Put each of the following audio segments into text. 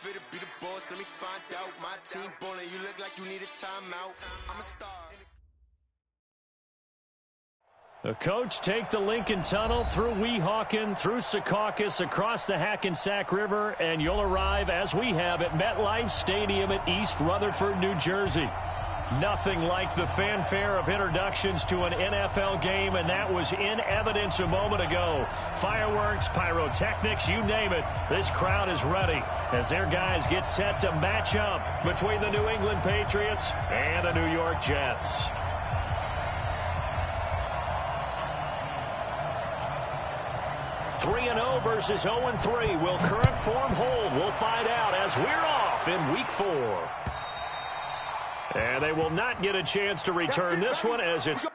fit to be the boss. Let me find out. My team ballin'. You look like you need a timeout. I'm a star. The coach take the Lincoln Tunnel through Weehawken, through Secaucus, across the Hackensack River, and you'll arrive, as we have, at MetLife Stadium at East Rutherford, New Jersey. Nothing like the fanfare of introductions to an NFL game, and that was in evidence a moment ago. Fireworks, pyrotechnics, you name it. This crowd is ready as their guys get set to match up between the New England Patriots and the New York Jets. 3-0 versus 0-3. Will current form hold? We'll find out as we're off in Week 4. And they will not get a chance to return this one as it's...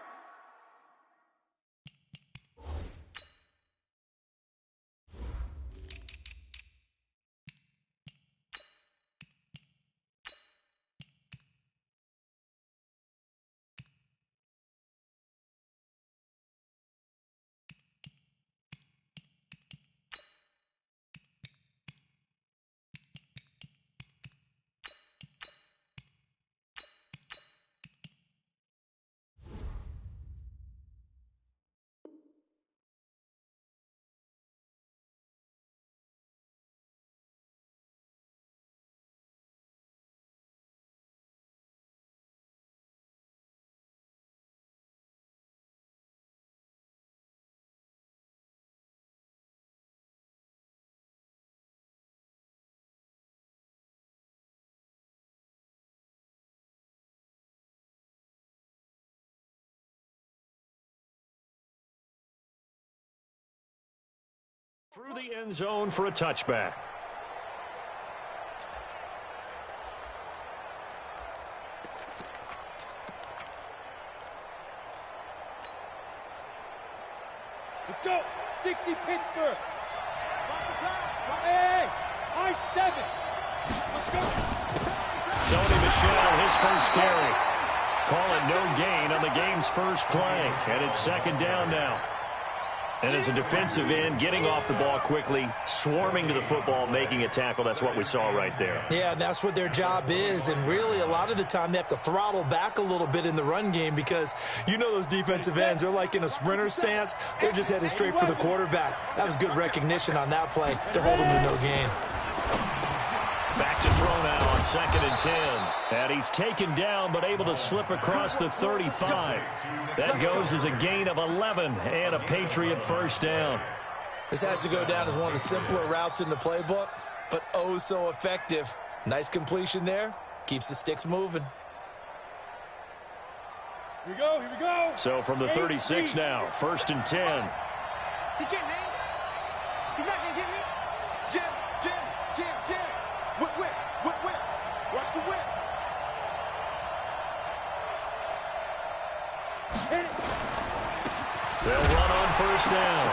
through the end zone for a touchback. Let's go. 60 Pittsburgh. Hey, I-7. Let's go. Sony Michel, his first carry. Call it no gain on the game's first play. And it's second down now. And as a defensive end, getting off the ball quickly, swarming to the football, making a tackle, that's what we saw right there. Yeah, that's what their job is. And really, a lot of the time, they have to throttle back a little bit in the run game because you know those defensive ends, they're like in a sprinter stance. They're just headed straight for the quarterback. That was good recognition on that play to hold them to no gain. Back to throw now on 2nd and 10. And he's taken down but able to slip across the 35. That goes as a gain of 11 and a Patriot first down. This has to go down as one of the simpler routes in the playbook, but oh so effective. Nice completion there. Keeps the sticks moving. Here we go, here we go. So from the 36 now, 1st and 10. He can't hang. He's not going to get me. Jim. Whip. Watch the whip. Hit it. They'll run on first down.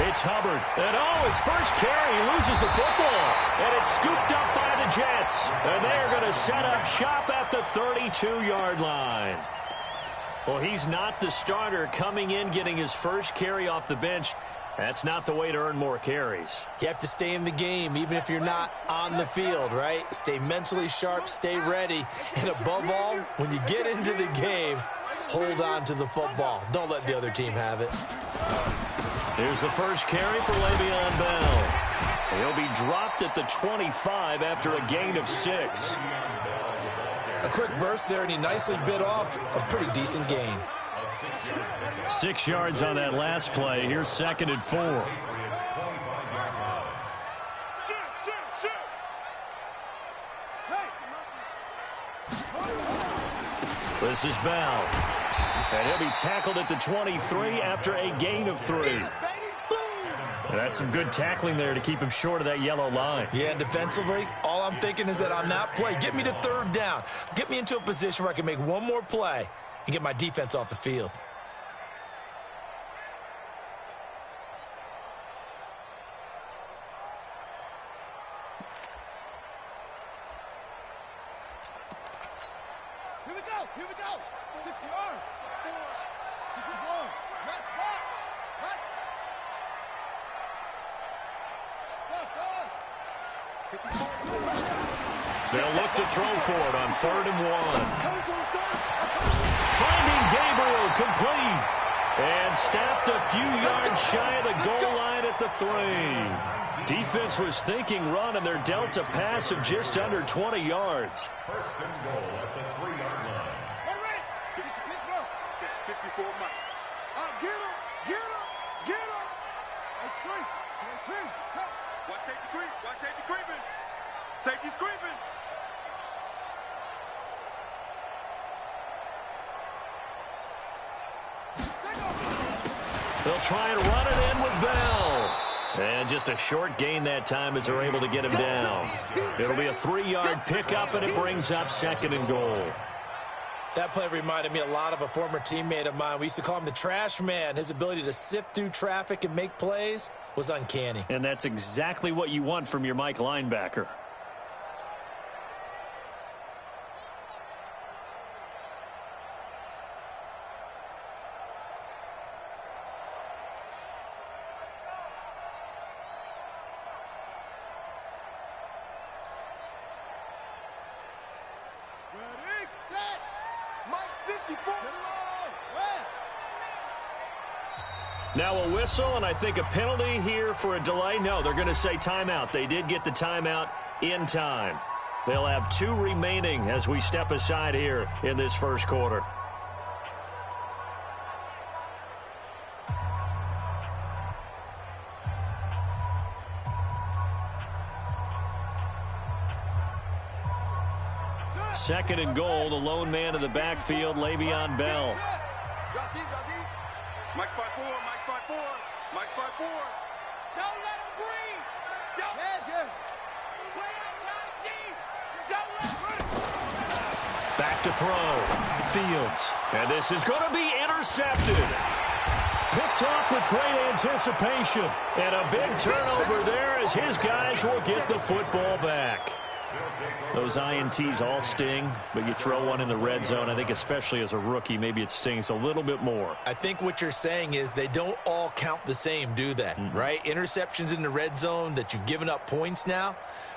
It's Hubbard. And his first carry, he loses the football. And it's scooped up by the Jets. And they're going to set up shop at the 32-yard line. Well, he's not the starter coming in, getting his first carry off the bench. That's not the way to earn more carries. You have to stay in the game, even if you're not on the field, right? Stay mentally sharp, stay ready. And above all, when you get into the game, hold on to the football. Don't let the other team have it. Here's the first carry for Le'Veon Bell. He'll be dropped at the 25 after a gain of 6. A quick burst there, and he nicely bit off a pretty decent gain. 6 yards on that last play. Here's 2nd and 4. This is Bell. And he'll be tackled at the 23 after a gain of 3. And that's some good tackling there to keep him short of that yellow line. Yeah, defensively, all I'm thinking is that on that play, get me to 3rd down. Get me into a position where I can make one more play and get my defense off the field. Here we go. 60 yards. 61. Let's go. Right. Let's go. They'll look to throw for it on 3rd and 1. Finding Gabriel complete. And stopped a few yards shy of the goal line at the 3. Defense was thinking run, and they're dealt a pass of just under 20 yards. 1st and goal at the 3-yard line. 54 miles. Get him! Get him! Get him! Watch safety creep. Watch safety creeping. Safety's creeping. They'll try and run it in with Bell. And just a short gain that time as they're able to get him down. It'll be a 3-yard pickup, and it brings up 2nd and goal. That play reminded me a lot of a former teammate of mine. We used to call him the trash man. His ability to sift through traffic and make plays was uncanny. And that's exactly what you want from your Mike linebacker. Now a whistle, and I think a penalty here for a delay. No, they're going to say timeout. They did get the timeout in time. They'll have 2 remaining as we step aside here in this first quarter. Second and goal, the lone man in the backfield, Le'Veon Bell. Mike 5-4, Mike 5-4, Mike 5-4. Don't let him breathe. Don't let him. Way outside deep. Don't let him. Back to throw. Fields. And this is going to be intercepted. Picked off with great anticipation. And a big turnover there as his guys will get the football back. Those INTs all sting, but you throw one in the red zone, I think especially as a rookie, maybe it stings a little bit more. I think what you're saying is they don't all count the same, do they? Right? Interceptions in the red zone that you've given up points now,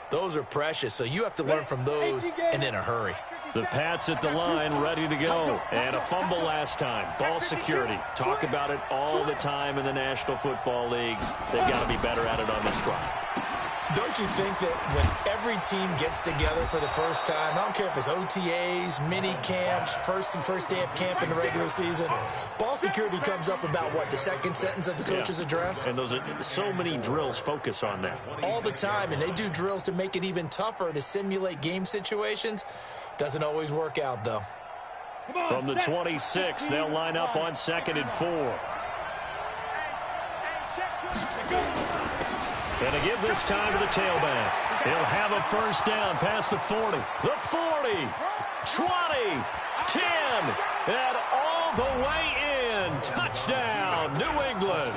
those are precious. So you have to learn from those and in a hurry. The Pats at the line ready to go. And a fumble last time. Ball security. Talk about it all the time in the National Football League. They've got to be better at it on this drive. Don't you think that when every team gets together for the first time, I don't care if it's OTAs, mini camps, first day of camp in the regular season, ball security comes up about, what, the second sentence of the coach's address? And those are so many drills focus on that. All the time, and they do drills to make it even tougher to simulate game situations. Doesn't always work out, though. From the 26, they'll line up on 2nd and 4. And to give this time to the tailback. He'll have a first down past the 40. The 40, 20, 10, and all the way in. Touchdown, New England.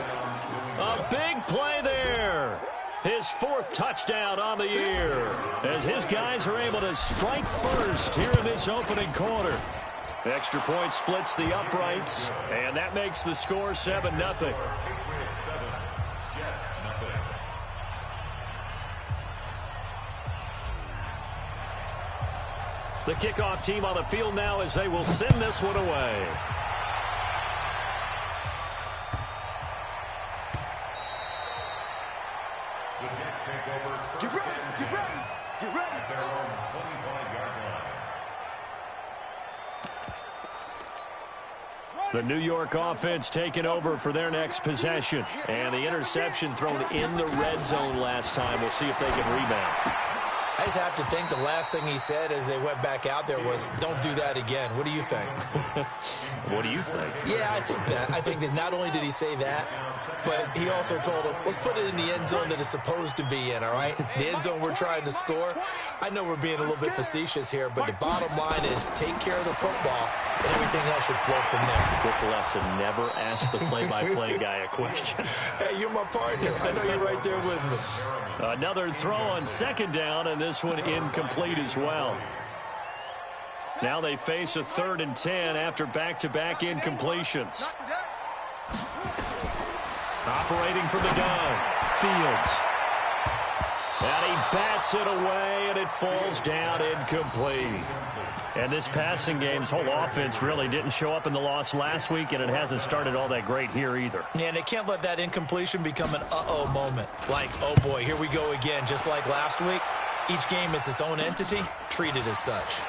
A big play there. His 4th touchdown on the year as his guys are able to strike first here in this opening quarter. Extra point splits the uprights, and that makes the score 7-0. The kickoff team on the field now as they will send this one away. The Jets take over. Get ready, get ready, get ready. At their own 25-yard line. The New York offense taking over for their next possession. And the interception thrown in the red zone last time. We'll see if they can rebound. I just have to think the last thing he said as they went back out there was, don't do that again. What do you think? What do you think? Yeah, I think that. I think that not only did he say that, but he also told him, let's put it in the end zone that it's supposed to be in, all right? The end zone we're trying to score. I know we're being a little bit facetious here, but the bottom line is take care of the football, and everything else should flow from there. Quick lesson, never ask the play-by-play guy a question. Hey, you're my partner. I know you're right there with me. Another throw on 2nd down, and this one incomplete as well. Now they face a 3rd and 10 after back-to-back incompletions. Operating from the gun, Fields. And he bats it away, and it falls down incomplete. And this passing game's whole offense really didn't show up in the loss last week, and it hasn't started all that great here either. Yeah, and they can't let that incompletion become an uh-oh moment. Like, oh boy, here we go again. Just like last week, each game is its own entity, treated as such.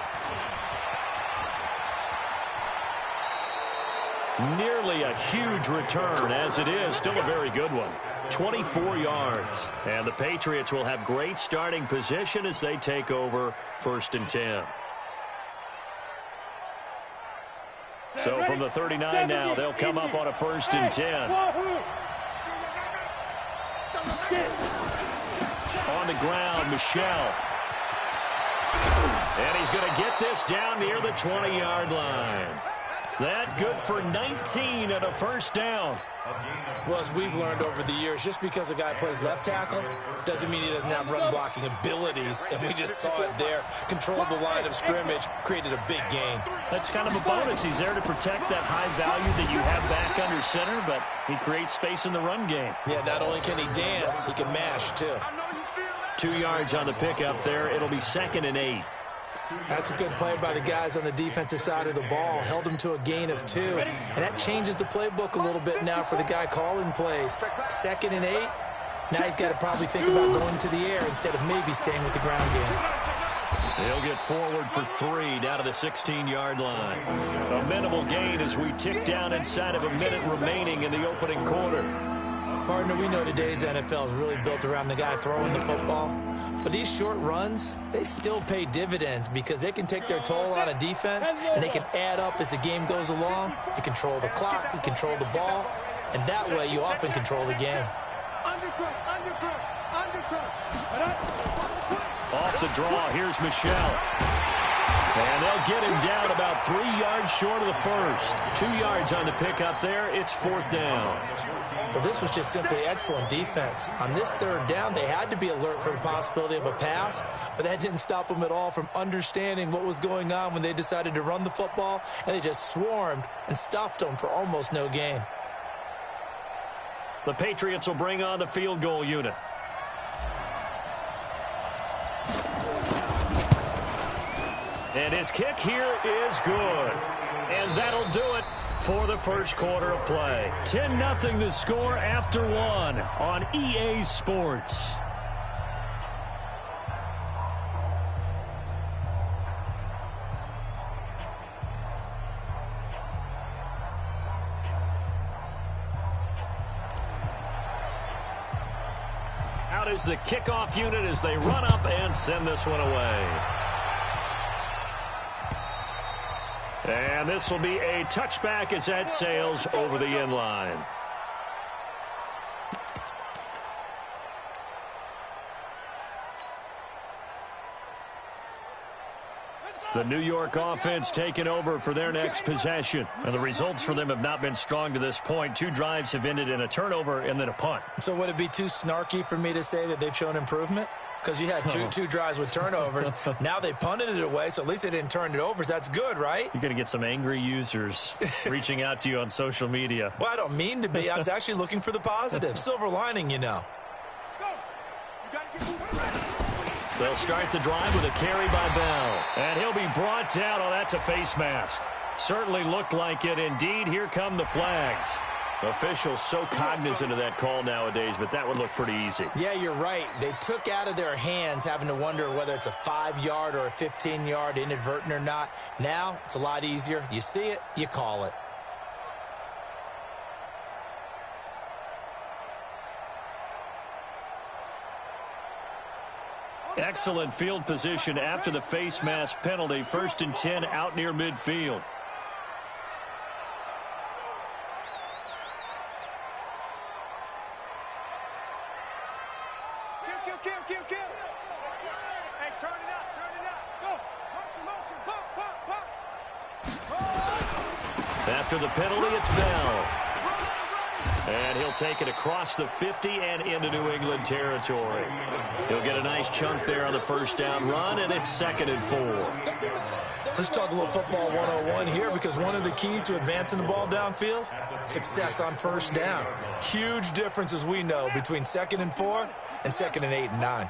Nearly a huge return, as it is still a very good one. 24 yards. And the Patriots will have great starting position as they take over 1st and 10. So from the 39 now, they'll come up on a 1st and 10. On the ground, Michel. And he's going to get this down near the 20-yard line. That good for 19 and a 1st down. Well, as we've learned over the years, just because a guy plays left tackle doesn't mean he doesn't have run-blocking abilities, and we just saw it there. Controlled the line of scrimmage, created a big gain. That's kind of a bonus. He's there to protect that high value that you have back under center, but he creates space in the run game. Yeah, not only can he dance, he can mash, too. 2 yards on the pickup there. It'll be 2nd and 8. That's a good play by the guys on the defensive side of the ball. Held him to a gain of 2. And that changes the playbook a little bit now for the guy calling plays. 2nd and 8. Now he's got to probably think about going to the air instead of maybe staying with the ground game. He'll get forward for 3 down to the 16-yard line. A minimal gain as we tick down inside of a minute remaining in the opening quarter. Partner, we know today's NFL is really built around the guy throwing the football. But these short runs, they still pay dividends because they can take their toll on a defense, and they can add up as the game goes along. You control the clock, you control the ball, and that way you often control the game. Off the draw, here's Michel. And they'll get him down about 3 yards short of the 1st. 2 yards on the pickup there. It's 4th down. Well, this was just simply excellent defense. On this 3rd down, they had to be alert for the possibility of a pass, but that didn't stop them at all from understanding what was going on when they decided to run the football, and they just swarmed and stuffed them for almost no gain. The Patriots will bring on the field goal unit. And his kick here is good. And that'll do it for the first quarter of play. 10-0 the score after 1 on EA Sports. Out is the kickoff unit as they run up and send this one away. And this will be a touchback as that sails over the end line. The New York offense taking over for their next possession. And the results for them have not been strong to this point. 2 drives have ended in a turnover and then a punt. So would it be too snarky for me to say that they've shown improvement? Because you had two drives with turnovers. Now they punted it away, so at least they didn't turn it over. So that's good, right? You're going to get some angry users reaching out to you on social media. Well, I don't mean to be. I was actually looking for the positive. Silver lining, you know. They'll start the drive with a carry by Bell. And he'll be brought down. Oh, that's a face mask. Certainly looked like it. Indeed, here come the flags. Officials so cognizant of that call nowadays, but that would look pretty easy. Yeah, you're right. They took out of their hands having to wonder whether it's a 5-yard or a 15-yard inadvertent or not. Now, it's a lot easier. You see it, you call it. Excellent field position after the face mask penalty. 1st and 10 out near midfield. Kill. Hey, turn it out. Go. Pump. After the penalty, it's Bell. And he'll take it across the 50 and into New England territory. He'll get a nice chunk there on the 1st down run, and it's 2nd and 4. Let's talk a little football 101 here, because one of the keys to advancing the ball downfield, success on 1st down. Huge difference, as we know, between 2nd and 4 and 2nd and 8 and 9.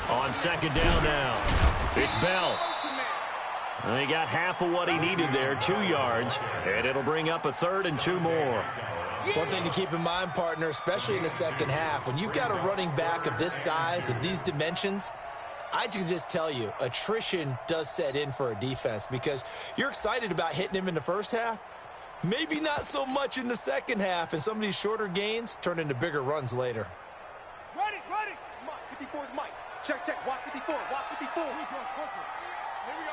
On second down now, it's Bell. And he got half of what he needed there, 2 yards, and it'll bring up a 3rd and 2 more. One thing to keep in mind, partner, especially in the second half, when you've got a running back of this size, of these dimensions, I can just tell you, attrition does set in for a defense because you're excited about hitting him in the first half, maybe not so much in the second half, and some of these shorter gains turn into bigger runs later. Ready. Mike, 54 is Mike. Check. Watch 54. Watch 54. Here we go.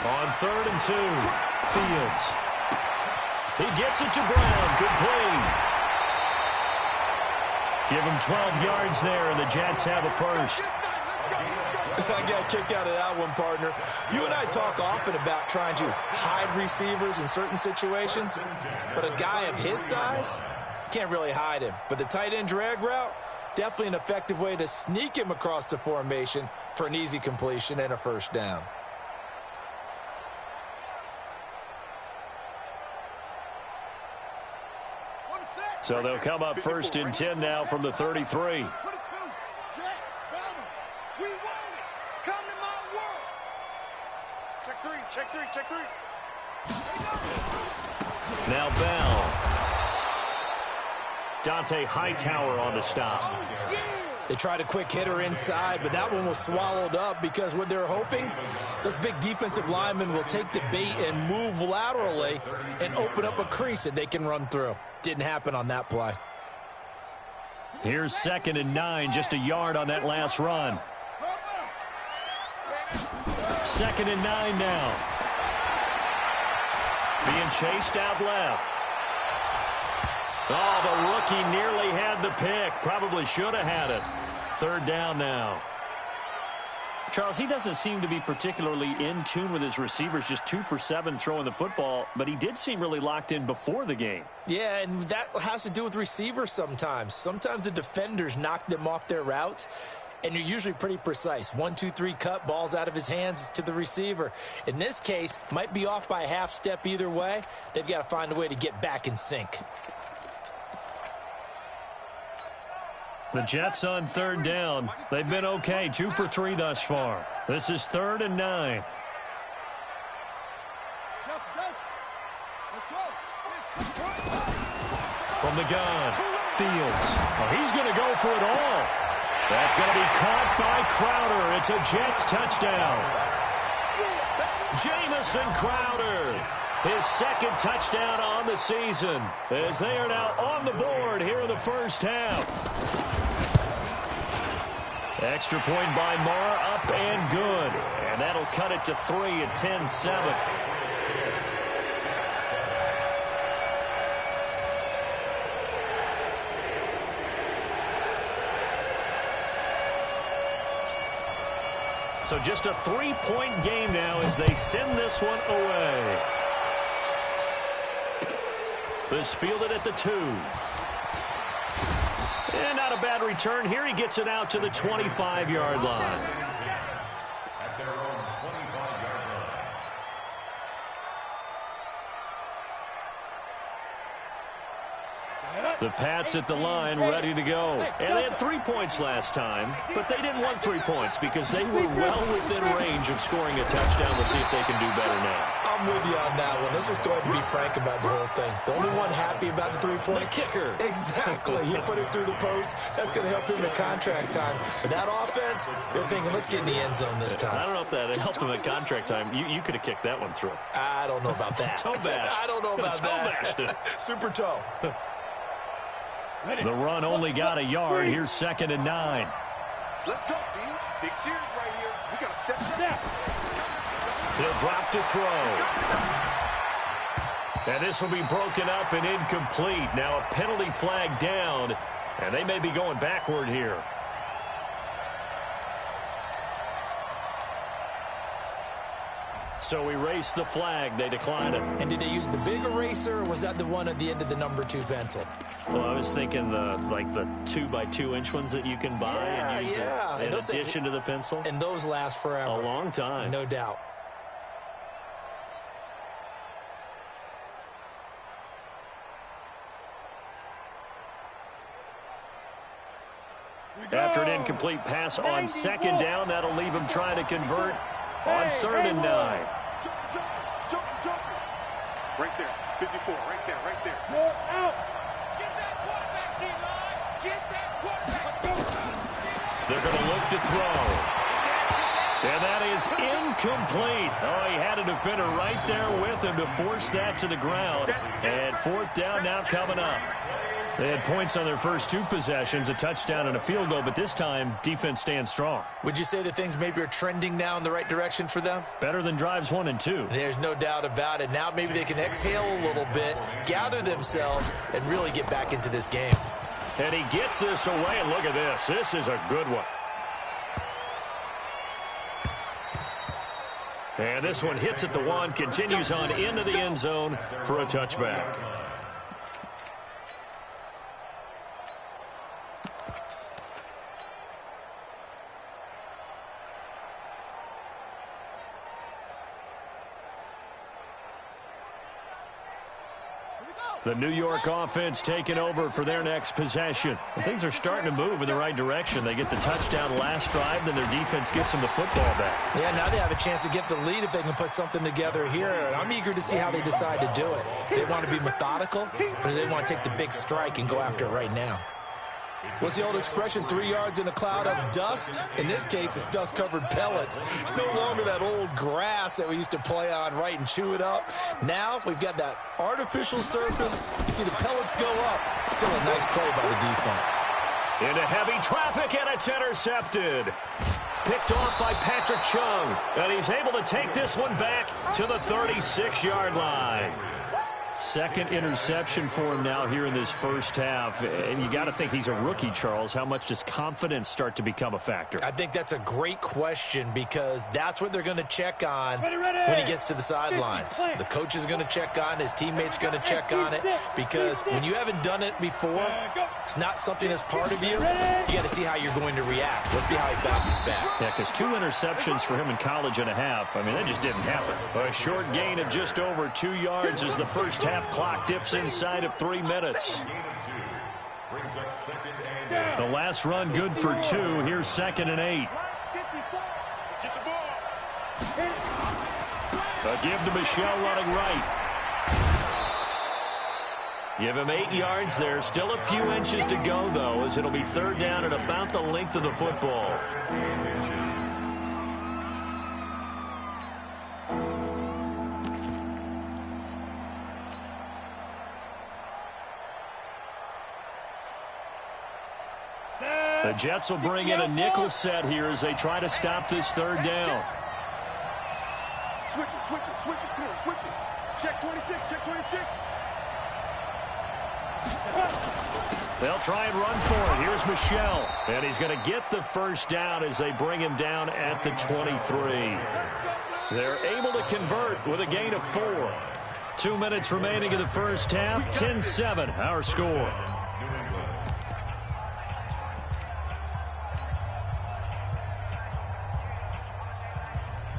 On 3rd and 2, Fields. He gets it to Brown, complete. Give him 12 yards there, and the Jets have a first. I got a kick out of that one, partner. You and I talk often about trying to hide receivers in certain situations, but a guy of his size can't really hide him. But the tight end drag route, definitely an effective way to sneak him across the formation for an easy completion and a first down. So they'll come up 1st and 10 now from the 33. Check three. Now Bell. Dante Hightower on the stop. They tried a quick hitter inside, but that one was swallowed up because what they're hoping, those big defensive linemen will take the bait and move laterally and open up a crease that they can run through. Didn't happen on that play. Here's 2nd and 9, just a yard on that last run. 2nd and 9 now. Being chased out left. Oh, the rookie nearly had the pick. Probably should have had it. 3rd down now. Charles, he doesn't seem to be particularly in tune with his receivers, just 2 for 7 throwing the football, but he did seem really locked in before the game. Yeah, and that has to do with receivers sometimes. Sometimes the defenders knock them off their routes, and you're usually pretty precise. 1, 2, 3 cut, balls out of his hands to the receiver. In this case, might be off by a half step either way. They've got to find a way to get back in sync. The Jets on 3rd down. They've been okay, 2 for 3 thus far. This is 3rd and 9. From the gun, Fields. Oh, he's going to go for it all. That's going to be caught by Crowder. It's a Jets touchdown. Jamison Crowder, his 2nd touchdown on the season, as they are now on the board here in the first half. Extra point by Marr, up and good. And that'll cut it to 3 at 10-7. So just a 3-point game now as they send this one away. This fielded at the 2. And not a bad return here. He gets it out to the 25-yard line. At their own 25-yard line. The Pats at the line, ready to go. And they had 3 points last time, but they didn't want 3 points because they were well within range of scoring a touchdown. We'll see if they can do better now. I'm with you on that one. Let's just go ahead and be frank about the whole thing. The only one happy about the 3-point? The kicker. Exactly. He put it through the post. That's going to help him at contract time. But that offense, they're thinking, let's get in the end zone this time. I don't know if that helped him at contract time. You could have kicked that one through. I don't know about that. Toe bash. I don't know about toe bashed it. Super toe. The run only got a yard. Here's 2nd and 9. Let's go, B. Big series right here. So we got to step. He'll drop to throw. And this will be broken up and incomplete. Now a penalty flag down, and they may be going backward here. So erase the flag. They decline it. And did they use the big eraser, or was that the one at the end of the number 2 pencil? Well, I was thinking the 2x2-inch ones that you can buy and use in addition to the pencil. And those last forever. A long time. No doubt. After an incomplete pass on second down, that'll leave him trying to convert on 3rd and 9. Right there, 54, right there, right there. Out. Get that quarterback, D-line. Get that quarterback. They're going to look to throw. And that is incomplete. Oh, he had a defender right there with him to force that to the ground. And 4th down now coming up. They had points on their first 2 possessions, a touchdown and a field goal, but this time, defense stands strong. Would you say that things maybe are trending now in the right direction for them? Better than drives 1 and 2. There's no doubt about it. Now maybe they can exhale a little bit, gather themselves, and really get back into this game. And he gets this away, and look at this. This is a good one. And this one hits at the 1, continues on into the end zone for a touchback. The New York offense taking over for their next possession. And things are starting to move in the right direction. They get the touchdown last drive, then their defense gets them the football back. Yeah, now they have a chance to get the lead if they can put something together here. And I'm eager to see how they decide to do it. Do they want to be methodical, or do they want to take the big strike and go after it right now? What's the old expression, 3 yards in a cloud of dust? In this case, it's dust-covered pellets. It's no longer that old grass that we used to play on, right, and chew it up. Now we've got that artificial surface. You see the pellets go up. Still a nice play by the defense. Into heavy traffic, and it's intercepted. Picked off by Patrick Chung, and he's able to take this one back to the 36-yard line. Second interception for him now here in this first half. And you got to think he's a rookie, Charles. How much does confidence start to become a factor? I think that's a great question because that's what they're going to check on when he gets to the sidelines. The coach is going to check on, his teammates going to check on it, because when you haven't done it before, it's not something that's part of you. You got to see how you're going to react. Let's see how he bounces back. Yeah, because 2 interceptions for him in college and a half. I mean, that just didn't happen. A short gain of just over 2 yards as the first half clock dips inside of 3 minutes. The last run good for 2. Here's 2nd and 8. A give to Michelle running right. Give him 8 yards there. Still a few inches to go, though, as it'll be 3rd down at about the length of the football. The Jets will bring in a nickel set here as they try to stop this 3rd down. Switch it, come on, switch it. Check 26, check 26. They'll try and run for it. Here's Michelle. And he's going to get the first down as they bring him down at the 23. They're able to convert with a gain of 4. 2 minutes remaining in the first half. 10-7, our score.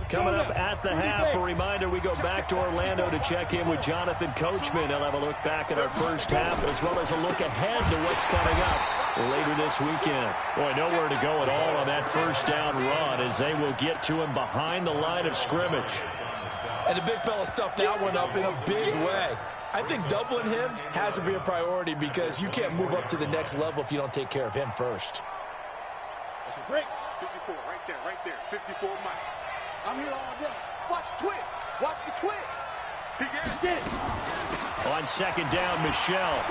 Coming up at the half, a reminder, we go back to Orlando to check in with Jonathan Coachman. He'll have a look back at our first half as well as a look ahead to what's coming up later this weekend. Boy, nowhere to go at all on that first down run as they will get to him behind the line of scrimmage. And the big fella stuffed that one up in a big way. I think doubling him has to be a priority because you can't move up to the next level if you don't take care of him first. Break. 54, right there. 54, Mike. I'm here all day. Watch the twist. Watch the twist. He get it. On 2nd down, Michelle.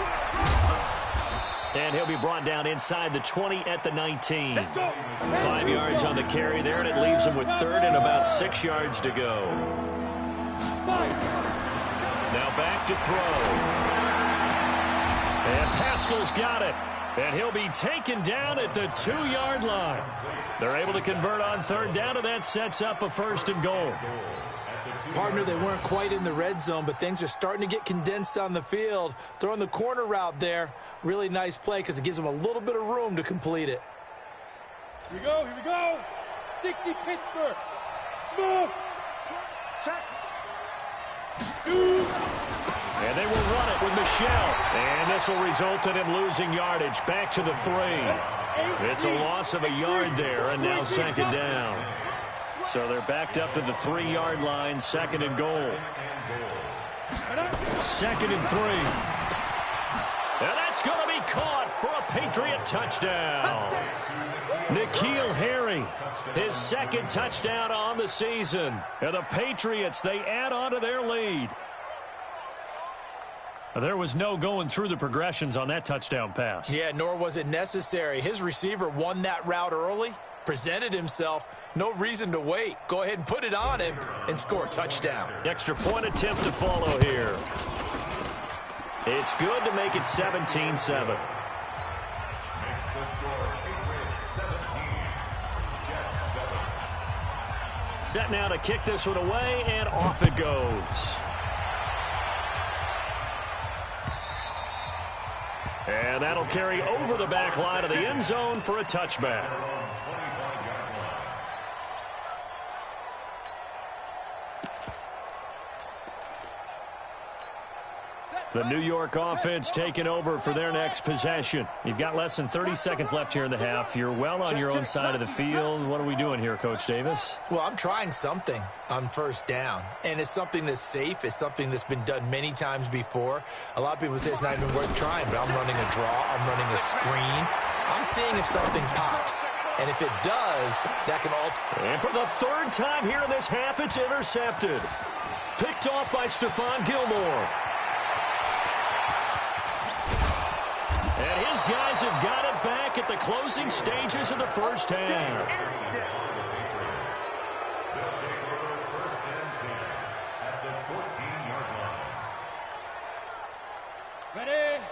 And he'll be brought down inside the 20 at the 19. 5 yards on the carry there, and it leaves him with 3rd and about 6 yards to go. Now back to throw. And Pascal's got it. And he'll be taken down at the 2-yard line. They're able to convert on 3rd down, and that sets up a 1st and goal. Partner, they weren't quite in the red zone, but things are starting to get condensed on the field. Throwing the corner route there. Really nice play because it gives them a little bit of room to complete it. Here we go. 60 Pittsburgh. Smooth. Check. And they will run it with Michelle. And this will result in him losing yardage back to the 3. It's a loss of a yard there, and now second down. So they're backed up to the 3-yard line, second and goal. Second and 3. And that's going to be caught for a Patriot touchdown. N'Keal Harry, his second touchdown on the season. And the Patriots, they add on to their lead. There was no going through the progressions on that touchdown pass. Yeah, nor was it necessary. His receiver won that route early, presented himself. No reason to wait. Go ahead and put it on him and score a touchdown. Extra point attempt to follow here. It's good to make it 17-7. Set now to kick this one away, and off it goes. And that'll carry over the back line of the end zone for a touchback. The New York offense taking over for their next possession. You've got less than 30 seconds left here in the half. You're well on your own side of the field. What are we doing here, Coach Davis? Well, I'm trying something on first down, and it's something that's safe. It's something that's been done many times before. A lot of people say it's not even worth trying, but I'm running a draw. I'm running a screen. I'm seeing if something pops, and if it does, that can alter. And for the third time here in this half, it's intercepted. Picked off by Stephon Gilmore. And his guys have got it back at the closing stages of the first half. Ready?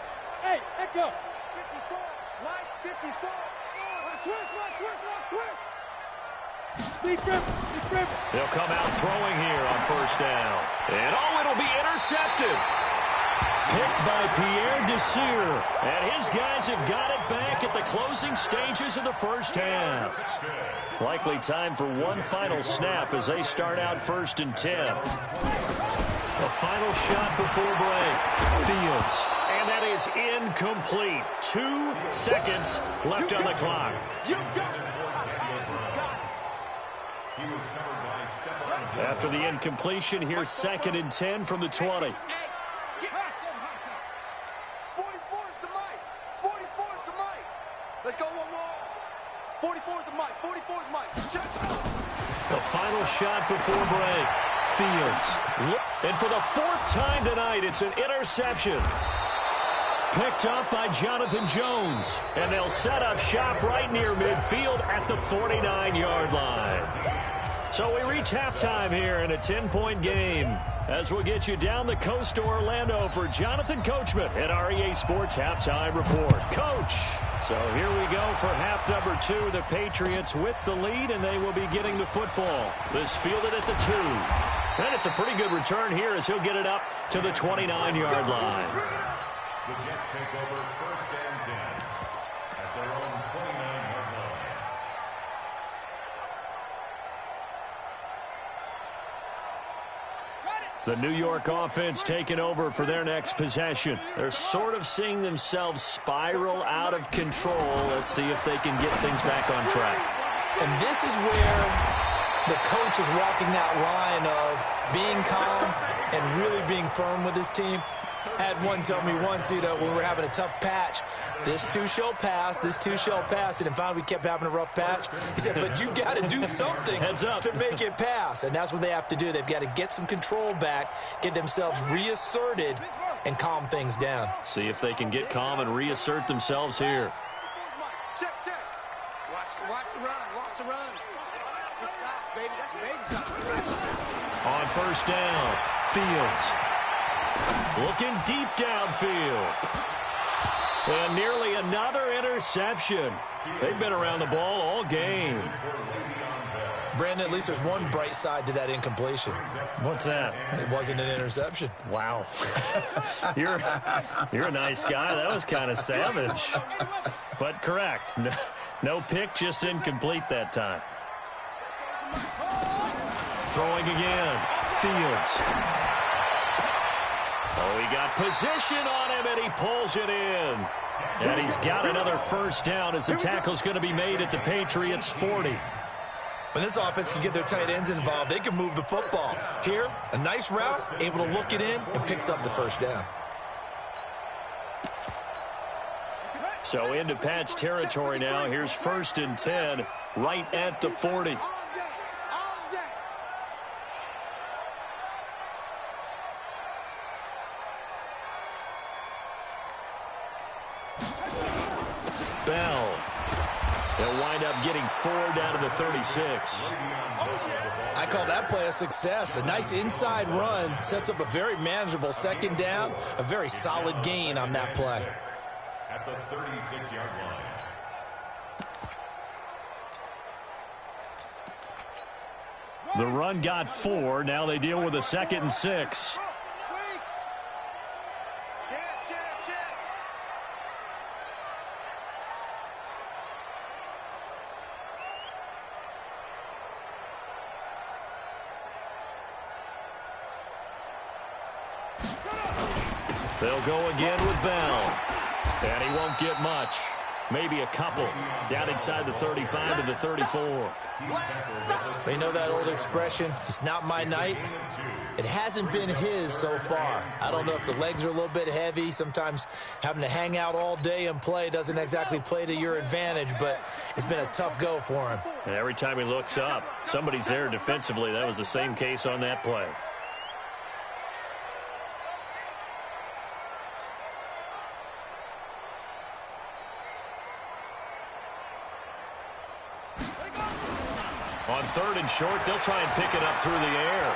Hey, Echo. 54. Mike, 54. Switch. They'll come out throwing here on first down. And it'll be intercepted. Picked by Pierre Desir. And his guys have got it back at the closing stages of the first half. Likely time for one final snap as they start out 1st and 10. The final shot before break. Fields. And that is incomplete. 2 seconds left on the clock. After the incompletion, here's 2nd and 10 from the 20. 44 is the mic. 44 is the mic. Let's go one more. 44 is the mic. 44 is Mike. Check. The final shot before break. Fields. And for the 4th time tonight, it's an interception. Picked up by Jonathan Jones. And they'll set up shop right near midfield at the 49-yard line. So we reach halftime here in a 10-point game. As we'll get you down the coast to Orlando for Jonathan Coachman at REA Sports Halftime Report. Coach. So here we go for half number 2. The Patriots with the lead, and they will be getting the football. This fielded at the 2. And it's a pretty good return here as he'll get it up to the 29-yard line. The Jets take over 1st and 10 at their own 29-yard line. The New York offense taking over for their next possession. They're sort of seeing themselves spiral out of control. Let's see if they can get things back on track. And this is where the coach is walking that line of being calm and really being firm with his team. I had one tell me once, when we were having a tough patch, this too shall pass, this too shall pass. And then finally we kept having a rough patch. He said, but you got to do something to make it pass. And that's what they have to do. They've got to get some control back, get themselves reasserted, and calm things down. See if they can get calm and reassert themselves here. Check. Watch the run. Watch the run. Good side, baby. That's baby side. On first down, Fields. Looking deep downfield. And nearly another interception. They've been around the ball all game. Brandon, at least there's one bright side to that incompletion. What's that? It wasn't an interception. Wow. You're a nice guy. That was kind of savage. But correct. No pick, just incomplete that time. Throwing again. Fields. Oh, he got position on him, and he pulls it in. And he's got another first down as the tackle's going to be made at the Patriots' 40. When this offense can get their tight ends involved, they can move the football. Here, a nice route, able to look it in, and picks up the first down. So into Pat's territory now. Here's 1st and 10, right at the 40. Bell. They'll wind up getting 4 down to the 36. I call that play a success. A nice inside run sets up a very manageable second down, a very solid gain on that play. At the 36-yard line. The run got 4. Now they deal with a 2nd and 6. They'll go again with Bell. And he won't get much. Maybe a couple. Down inside the 35 to the 34. You know that old expression, it's not my night? It hasn't been his so far. I don't know if the legs are a little bit heavy. Sometimes having to hang out all day and play doesn't exactly play to your advantage, but it's been a tough go for him. And every time he looks up, somebody's there defensively. That was the same case on that play. On 3rd and short, they'll try and pick it up through the air.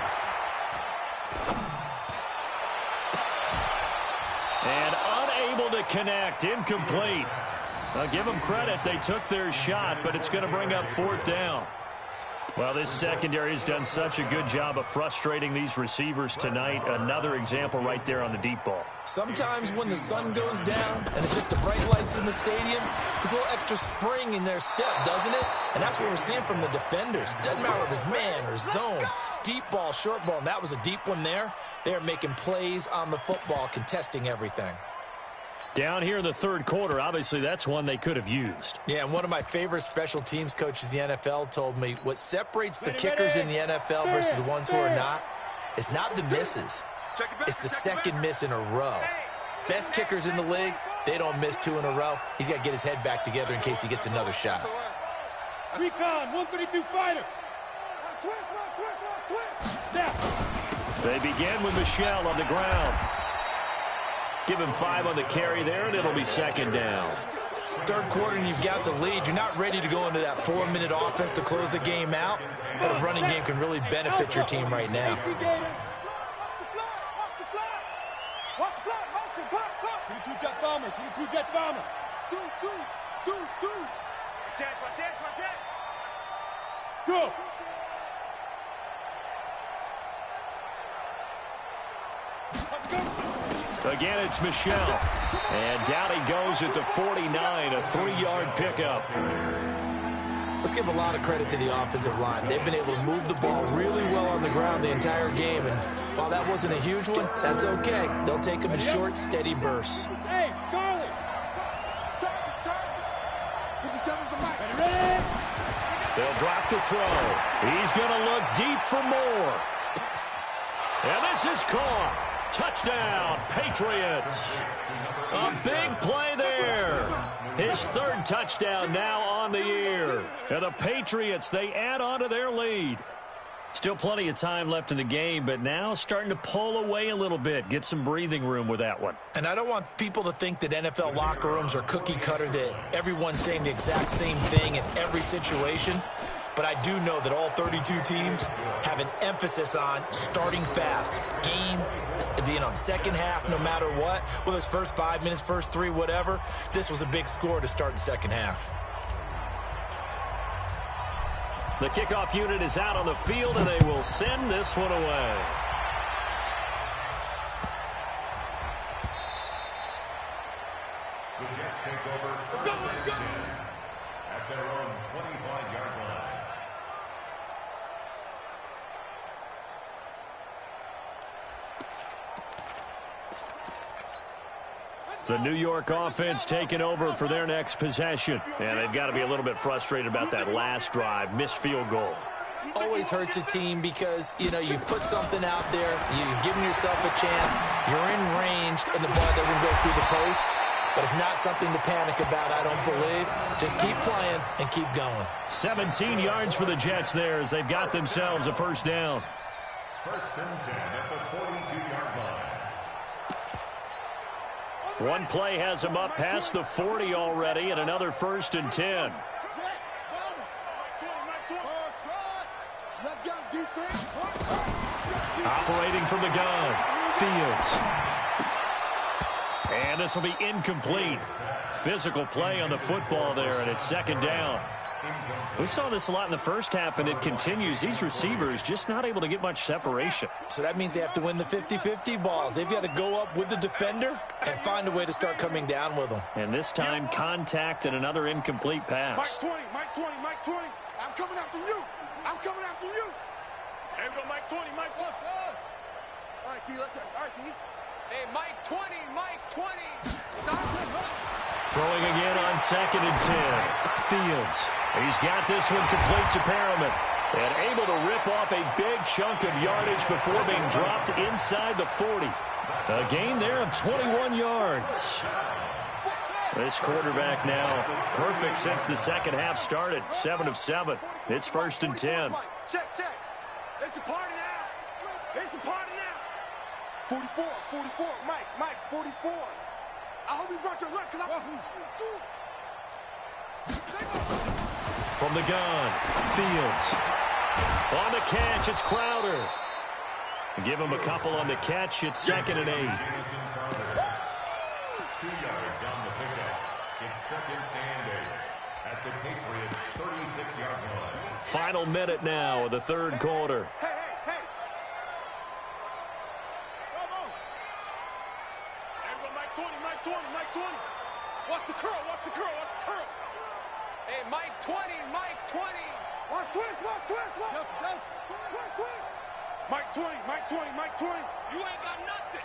And unable to connect, incomplete. I'll give them credit. They took their shot, but it's going to bring up 4th down. Well, this secondary has done such a good job of frustrating these receivers tonight. Another example right there on the deep ball. Sometimes when the sun goes down and it's just the bright lights in the stadium, there's a little extra spring in their step, doesn't it? And that's what we're seeing from the defenders. Doesn't matter whether it's man or zone, deep ball, short ball, and that was a deep one there. They're making plays on the football, contesting everything. Down here in the 3rd quarter, obviously that's one they could have used. Yeah, and one of my favorite special teams coaches in the NFL told me what separates the kickers in the NFL versus the ones who are not is not the misses. It's the second miss in a row. Best kickers in the league, they don't miss 2 in a row. He's got to get his head back together in case he gets another shot. Recon, 132 fighter. They begin with Michelle on the ground. Give him 5 on the carry there, and it'll be 2nd down. 3rd quarter, and you've got the lead. You're not ready to go into that 4-minute offense to close the game out, but a running game can really benefit your team right now. 22 jet bomber, 22 jet bomber. Go. Again, it's Michelle. And down he goes at the 49, a 3-yard pickup. Let's give a lot of credit to the offensive line. They've been able to move the ball really well on the ground the entire game. And while that wasn't a huge one, that's okay. They'll take them in short, steady bursts. Hey, Charlie. They'll drop the throw. He's going to look deep for more. And this is caught. Touchdown, Patriots. A big play there. His 3rd touchdown now on the year. And the Patriots, they add on to their lead. Still plenty of time left in the game, but now starting to pull away a little bit. Get some breathing room with that one. And I don't want people to think that NFL locker rooms are cookie cutter, that everyone's saying the exact same thing in every situation. But I do know that all 32 teams have an emphasis on starting fast. Game, the second half, no matter what. Whether it's first 5 minutes, first 3, whatever. This was a big score to start the second half. The kickoff unit is out on the field, and they will send this one away. The Jets take over 1st and 10 at their own 25-yard line. The New York offense taking over for their next possession. And they've got to be a little bit frustrated about that last drive, missed field goal. Always hurts a team because, you know, you've put something out there, you've given yourself a chance, you're in range, and the ball doesn't go through the post. But it's not something to panic about, I don't believe. Just keep playing and keep going. 17 yards for the Jets there as they've got themselves a first down. First and 10 at the 42-yard line. One play has him up past the 40 already, and another first and 10. Operating from the gun, Fields. And this will be incomplete. Physical play on the football there, and it's second down. We saw this a lot in the first half, and it continues. These receivers just not able to get much separation. So that means they have to win the 50-50 balls. They've got to go up with the defender and find a way to start coming down with them. And this time, contact and another incomplete pass. Mike 20, Mike 20, Mike 20. I'm coming after you. I'm coming after you. There we go, Mike 20, Mike 20. All right, T, let's go. All right, T. Hey, Mike 20, Mike 20. Throwing again on second and 10. Fields. He's got this one complete to Perriman. And able to rip off a big chunk of yardage before being dropped inside the 40. A gain there of 21 yards. This quarterback now perfect since the second half started. 7 of 7. It's first and 10. Check, check. It's a party now. It's a party now. 44, 44. Mike, 44. I hope you brought your lunch because I'm... From the gun, Fields. On the catch, it's Crowder. Give him a couple on the catch. It's second and 8. 2 yards on the pickup. It's second and 8 at the Patriots' 36-yard line. Final minute now of the third quarter. Hey. Mike 20, Mike 20, Mike 20. Watch the curl, watch the curl, watch the curl. Hey, Mike 20, Mike 20. Watch twist, watch twist, watch. Twist. Mike 20, Mike 20, Mike 20. You ain't got nothing.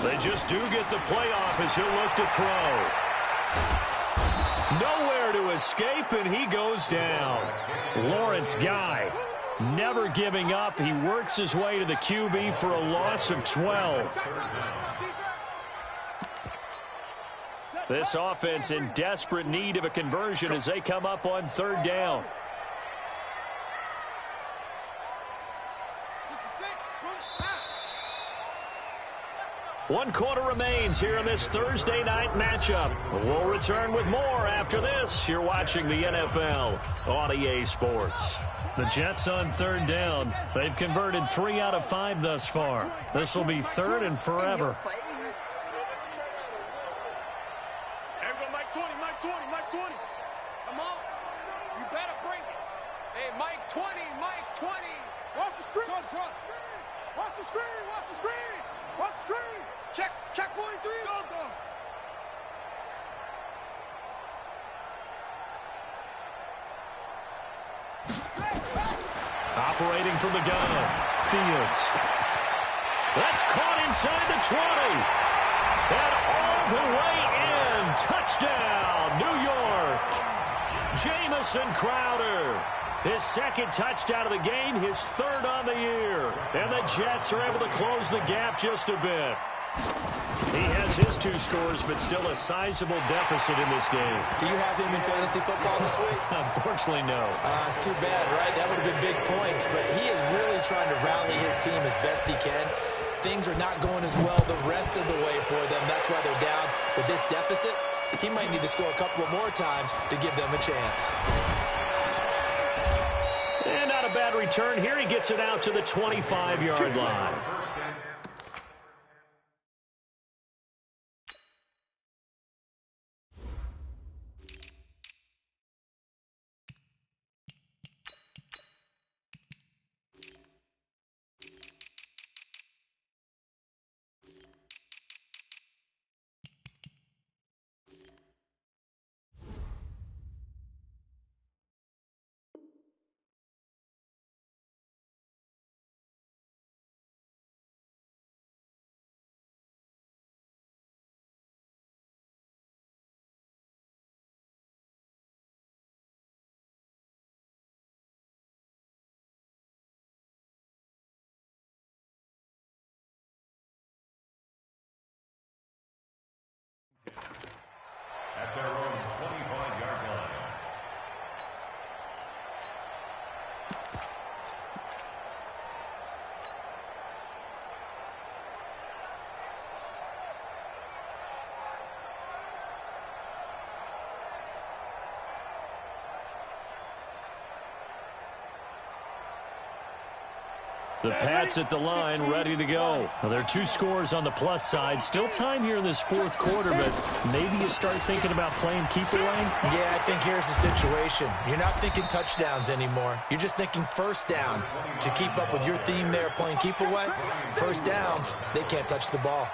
They just do get the playoff as he'll look to throw. Nowhere to escape, and he goes down. Lawrence Guy, never giving up. He works his way to the QB for a loss of 12. This offense in desperate need of a conversion as they come up on third down. One quarter remains here in this Thursday night matchup. We'll return with more after this. You're watching the NFL on EA Sports. The Jets on third down. They've converted 3 out of 5 thus far. This will be third and forever. Mike 20, Mike 20. Come on. You better bring it. Hey, Mike 20, Mike 20. Watch the screen. Watch the screen, watch the screen. Watch the screen. Check 43. Go. Operating from the gun, Fields. That's caught inside the 20. And all the way in. Touchdown, New York. Jamison Crowder. His second touchdown of the game, his third on the year. And the Jets are able to close the gap just a bit. He has his 2 scores, but still a sizable deficit in this game. Do you have him in fantasy football this week? Unfortunately, no. It's too bad, right? That would have been big points, but he is really trying to rally his team as best he can. Things are not going as well the rest of the way for them. That's why they're down with this deficit. He might need to score a couple of more times to give them a chance. And not a bad return here. He gets it out to the 25-yard line. The Pats at the line, ready to go. Well, there are 2 scores on the plus side. Still time here in this fourth quarter, but maybe you start thinking about playing keep away? Yeah, I think here's the situation. You're not thinking touchdowns anymore. You're just thinking first downs. To keep up with your theme there, playing keep away, first downs, they can't touch the ball.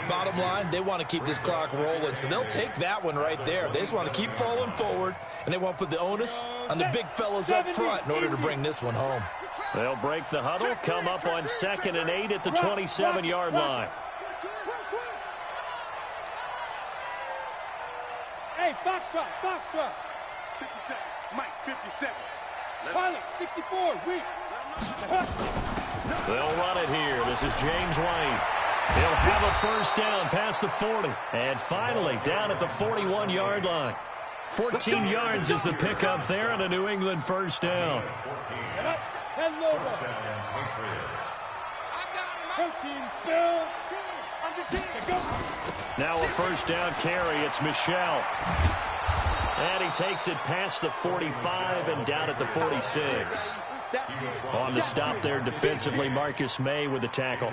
Bottom line, they want to keep this clock rolling, so they'll take that one right there. They just want to keep falling forward, and they want to put the onus on the big fellas up front in order to bring this one home. They'll break the huddle, come up on 2nd and 8 at the 27-yard line. Hey, Foxtrot, Foxtrot. 57, Mike, 57. Pilot, 64, weak. They'll run it here. This is James White. He'll have a first down past the 40. And finally, down at the 41-yard line. 14 yards is the pickup there and a New England first down. 10 logo. 13 spill. Now a first down carry. It's Michel. And he takes it past the 45 and down at the 46. On the stop there defensively, Marcus May with the tackle.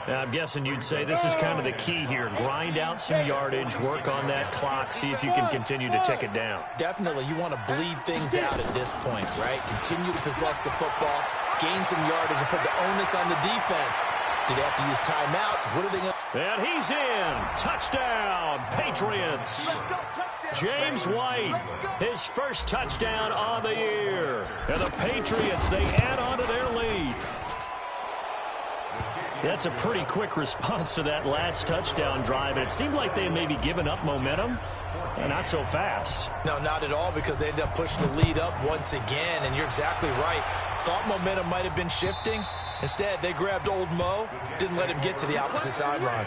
Now, I'm guessing you'd say this is kind of the key here. Grind out some yardage, work on that clock, see if you can continue to tick it down. Definitely, you want to bleed things out at this point, right? Continue to possess the football, gain some yardage, and put the onus on the defense. Do they have to use timeouts? What are they going to... And he's in. Touchdown, Patriots. James White, his first touchdown on the year. And the Patriots, they add on to their lead. That's a pretty quick response to that last touchdown drive. And it seemed like they had maybe given up momentum. Not so fast. No, not at all, because they ended up pushing the lead up once again. And you're exactly right. Thought momentum might have been shifting. Instead, they grabbed old Mo, didn't let him get to the opposite sideline.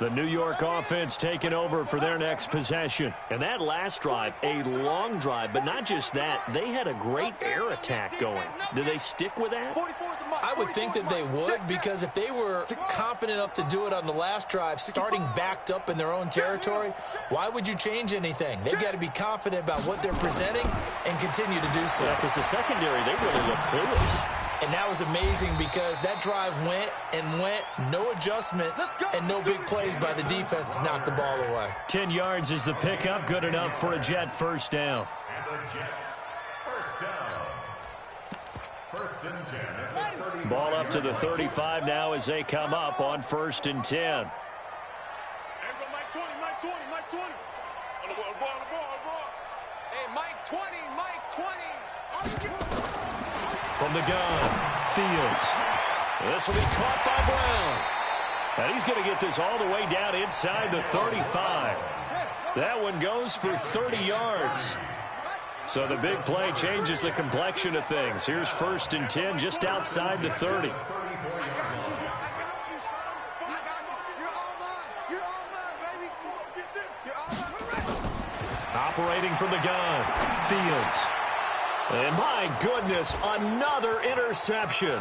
The New York offense taking over for their next possession. And that last drive, a long drive, but not just that. They had a great air attack going. Do they stick with that? I would think that they would, because if they were confident enough to do it on the last drive, starting backed up in their own territory, why would you change anything? They've got to be confident about what they're presenting and continue to do so. Yeah, because the secondary, they really look clueless. And that was amazing, because that drive went and went, no adjustments, and no big plays by the defense to knock the ball away. 10 yards is the pickup, good enough for a Jet first down. And the Jets first down. First and 10 at the 35. Ball up to the 35 now as they come up on 1st and 10. Hey, Mike 20, Mike 20, Mike 20. On the ball. Hey, Mike 20, Mike 20. From the gun, Fields. This will be caught by Brown. And he's going to get this all the way down inside the 35. That one goes for 30 yards. So the big play changes the complexion of things. Here's 1st and 10 just outside the 30. Operating from the gun, Fields. And my goodness, another interception.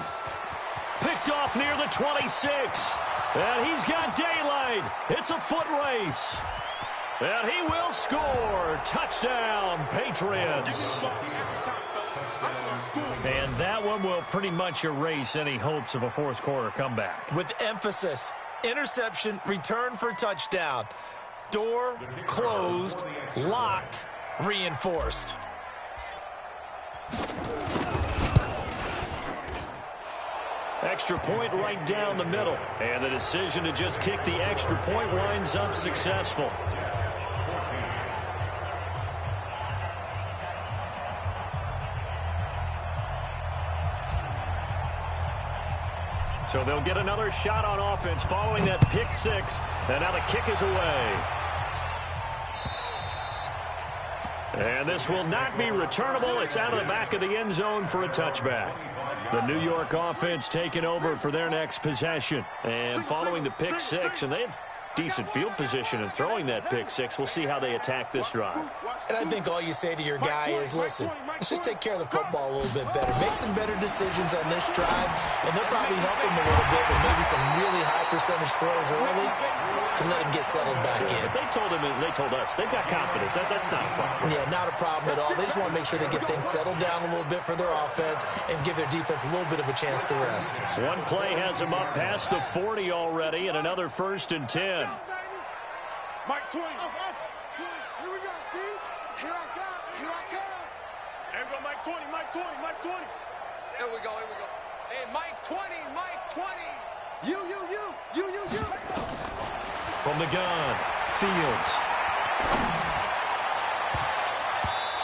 Picked off near the 26. And he's got daylight. It's a foot race. And he will score. Touchdown, Patriots. And that one will pretty much erase any hopes of a fourth quarter comeback. With emphasis, interception, return for touchdown. Door closed, locked, reinforced. Extra point right down the middle. And the decision to just kick the extra point winds up successful. So they'll get another shot on offense following that pick six. And now the kick is away. And this will not be returnable. It's out of the back of the end zone for a touchback. The New York offense taking over for their next possession. And following the pick six, and they had decent field position and throwing that pick six. We'll see how they attack this drive. And I think all you say to your guy is, listen, let's just take care of the football a little bit better. Make some better decisions on this drive, and they'll probably help him a little bit with maybe some really high percentage throws early. to let him get settled back in. They told us they've got confidence. That's not a problem. Yeah, not a problem at all. They just want to make sure they get things settled down a little bit for their offense and give their defense a little bit of a chance to rest. One play has them up past the 40 already, and another 1st and 10. Mike 20. Here we go, D. Here I come. Here I come. There we go, Mike 20. Mike 20. Mike 20. Here we go. Here we go. Hey, Mike 20. Mike 20. You. From the gun, Fields.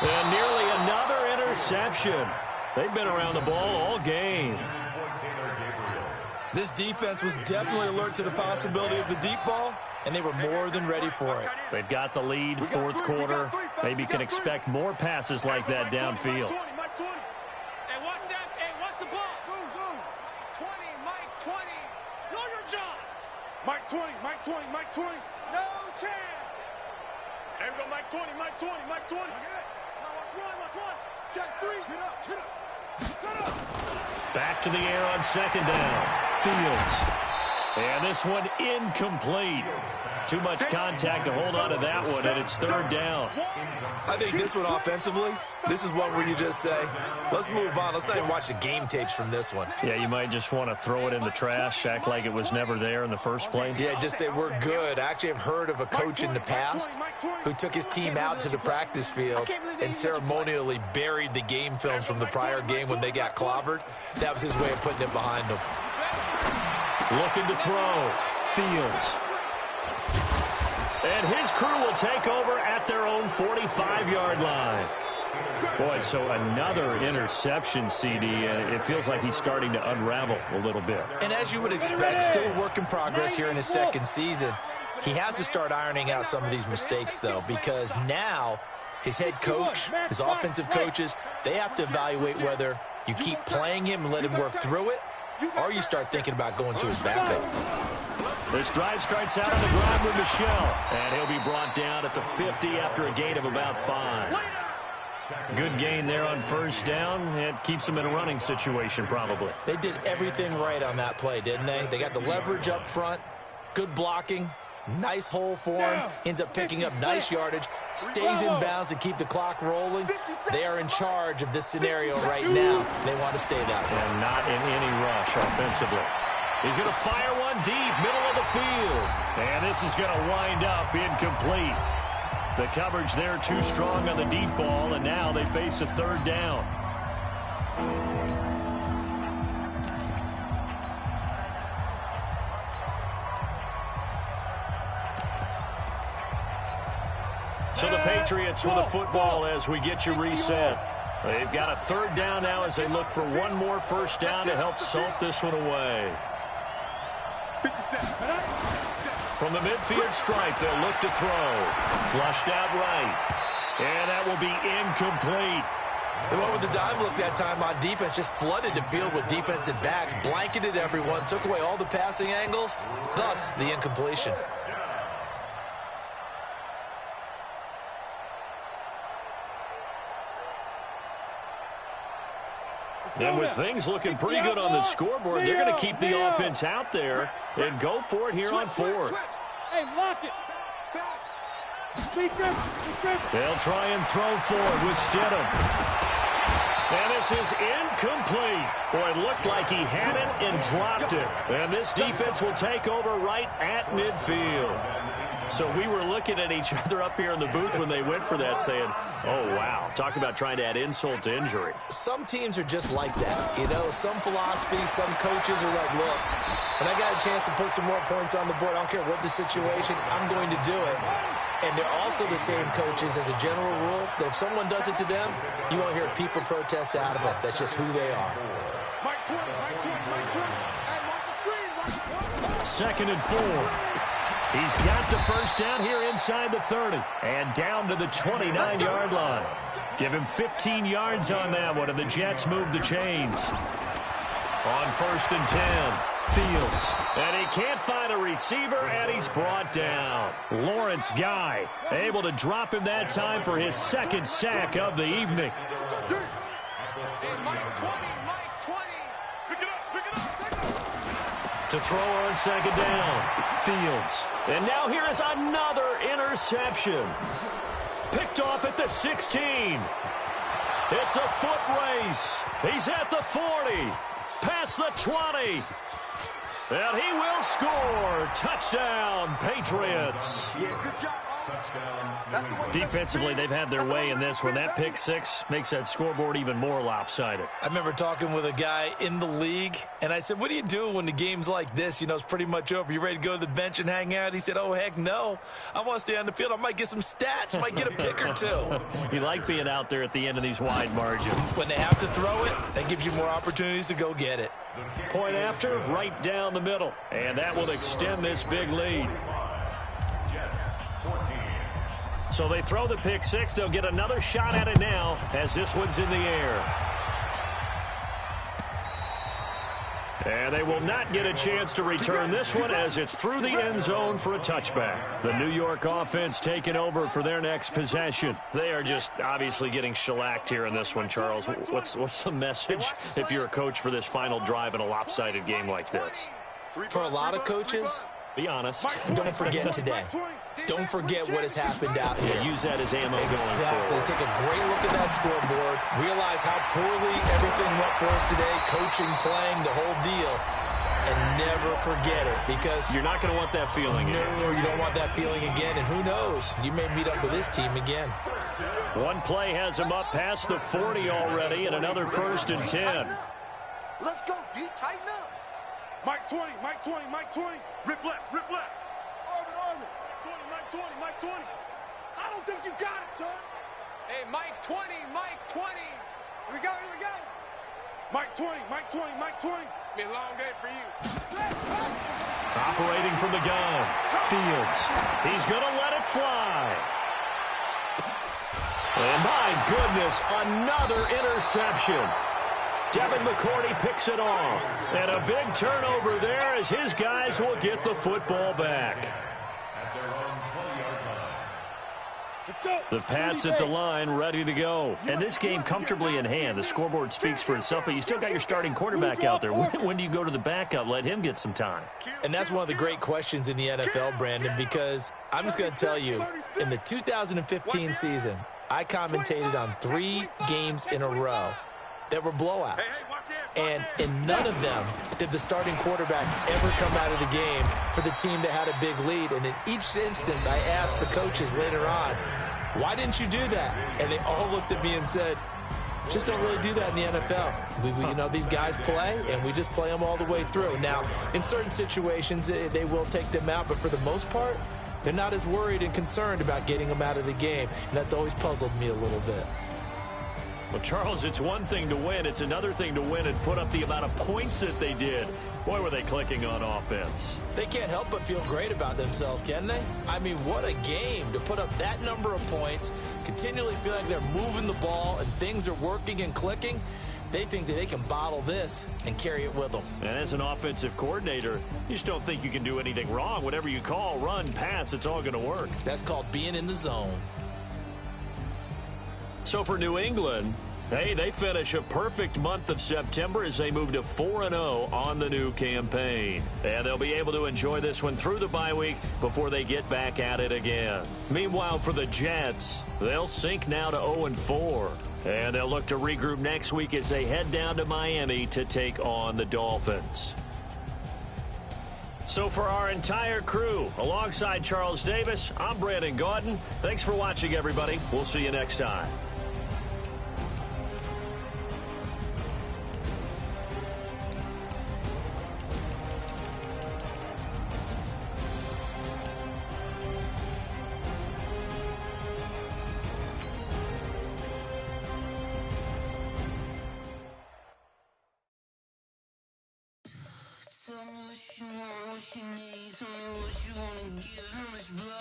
And nearly another interception. They've been around the ball all game. This defense was definitely alert to the possibility of the deep ball, and they were more than ready for it. They've got the lead, 4th quarter. Maybe can expect more passes like that downfield. Mike 20. Hey, what's that? Hey, what's the ball? Go. 20, Mike 20. Know your job. Mike 20, Mike 20, Mike 20. No chance. There we go, Mike 20, Mike 20, Mike 20. Now watch one. Check 3. Chin up. Set up. Back to the air on 2nd down. Fields. And this one incomplete. Too much contact to hold on to that one, and it's 3rd down. I think this one offensively, this is one where you just say, let's move on. Let's not even watch the game tapes from this one. Yeah, you might just want to throw it in the trash, act like it was never there in the first place. Yeah, just say we're good. I actually have heard of a coach in the past who took his team out to the practice field and ceremonially buried the game films from the prior game when they got clobbered. That was his way of putting it behind them. Looking to throw. Fields. And his crew will take over at their own 45-yard line. Boy, so another interception, CD, and it feels like he's starting to unravel a little bit. And as you would expect, still a work in progress here in his 2nd season. He has to start ironing out some of these mistakes, though, because now his head coach, his offensive coaches, they have to evaluate whether you keep playing him and let him work through it, or you start thinking about going to his backup. This drive starts out on the ground with Michelle, and he'll be brought down at the 50 after a gain of about 5. Good gain there on 1st down. It keeps them in a running situation, probably. They did everything right on that play, didn't they? They got the leverage up front, good blocking, nice hole for him, ends up picking up nice yardage, stays in bounds to keep the clock rolling. They are in charge of this scenario right now. They want to stay that way. And not in any rush offensively. He's going to fire one deep, middle of the field. And this is going to wind up incomplete. The coverage there too strong on the deep ball, and now they face a 3rd down. So the Patriots with the football as we get you reset. They've got a 3rd down now as they look for one more 1st down to help salt this one away. From the midfield stripe, they'll look to throw. Flushed out right. And that will be incomplete. They went with the dime look that time on defense, just flooded the field with defensive backs, blanketed everyone, took away all the passing angles, thus the incompletion. And with things looking pretty good on the scoreboard, they're going to keep the offense out there and go for it here on 4th. Hey, lock it. They'll try and throw forward with Stidham. And this is incomplete. Boy, it looked like he had it and dropped it. And this defense will take over right at midfield. So we were looking at each other up here in the booth when they went for that saying, oh, wow, talk about trying to add insult to injury. Some teams are just like that. You know, some philosophies, some coaches are like, look, when I got a chance to put some more points on the board, I don't care what the situation, I'm going to do it. And they're also the same coaches as a general rule that if someone does it to them, you won't hear people protest out of them. That's just who they are. 2nd and 4. He's got the 1st down here inside the 30 and down to the 29-yard line. Give him 15 yards on that one, and the Jets move the chains. On 1st and 10, Fields. And he can't find a receiver, and he's brought down. Lawrence Guy able to drop him that time for his 2nd sack of the evening. To throw on 2nd down, Fields. And now here is another interception. Picked off at the 16. It's a foot race. He's at the 40. Past the 20. And he will score. Touchdown, Patriots. Yeah, good job. Defensively, they've had their way in this one. That pick six makes that scoreboard even more lopsided. I remember talking with a guy in the league, and I said, what do you do when the game's like this? You know, it's pretty much over. You ready to go to the bench and hang out? He said, oh, heck no. I want to stay on the field. I might get some stats. I might get a pick or two. You like being out there at the end of these wide margins. When they have to throw it, that gives you more opportunities to go get it. Point after, right down the middle. And that will extend this big lead. So they throw the pick six. They'll get another shot at it now as this one's in the air. And they will not get a chance to return this one as it's through the end zone for a touchback. The New York offense taking over for their next possession. They are just obviously getting shellacked here in this one, Charles. What's the message if you're a coach for this final drive in a lopsided game like this? For a lot of coaches, be honest. Don't forget today. Don't forget what has happened out here. Yeah, use that as ammo going Exactly. forward. Take a great look at that scoreboard. Realize how poorly everything went for us today. Coaching, playing, the whole deal. And never forget it because you're not going to want that feeling again. No, you don't want that feeling again. And who knows? You may meet up with this team again. One play has him up past the 40 already and another 1st and 10. Let's go, D. Tighten up. Mike 20, Mike 20, Mike 20. Rip left, rip left. Arvin. 20, Mike 20, Mike 20. I don't think you got it, son. Hey, Mike 20, Mike 20. Here we go. Mike 20, Mike 20, Mike 20. It's been a long day for you. Operating from the gun. Fields. He's going to let it fly. And my goodness, another interception. Devin McCourty picks it off. And a big turnover there as his guys will get the football back. The Pats at the line, ready to go. And this game comfortably in hand. The scoreboard speaks for itself, but you still got your starting quarterback out there. When do you go to the backup? Let him get some time. And that's one of the great questions in the NFL, Brandon, because I'm just going to tell you, in the 2015 season, I commentated on 3 games in a row that were blowouts. And in none of them did the starting quarterback ever come out of the game for the team that had a big lead. And in each instance, I asked the coaches later on, why didn't you do that? And they all looked at me and said, just don't really do that in the NFL. You know, these guys play, and we just play them all the way through. Now, in certain situations, they will take them out, but for the most part, they're not as worried and concerned about getting them out of the game. And that's always puzzled me a little bit. Well, Charles, it's one thing to win. It's another thing to win and put up the amount of points that they did. Boy, were they clicking on offense. They can't help but feel great about themselves, can they? I mean, what a game to put up that number of points, continually feel like they're moving the ball and things are working and clicking. They think that they can bottle this and carry it with them. And as an offensive coordinator, you just don't think you can do anything wrong. Whatever you call, run, pass, it's all going to work. That's called being in the zone. So for New England, hey, they finish a perfect month of September as they move to 4-0 on the new campaign. And they'll be able to enjoy this one through the bye week before they get back at it again. Meanwhile, for the Jets, they'll sink now to 0-4. And they'll look to regroup next week as they head down to Miami to take on the Dolphins. So for our entire crew, alongside Charles Davis, I'm Brandon Gaudin. Thanks for watching, everybody. We'll see you next time. Tell me what you want, what you need. Tell me what you wanna give, how much blood.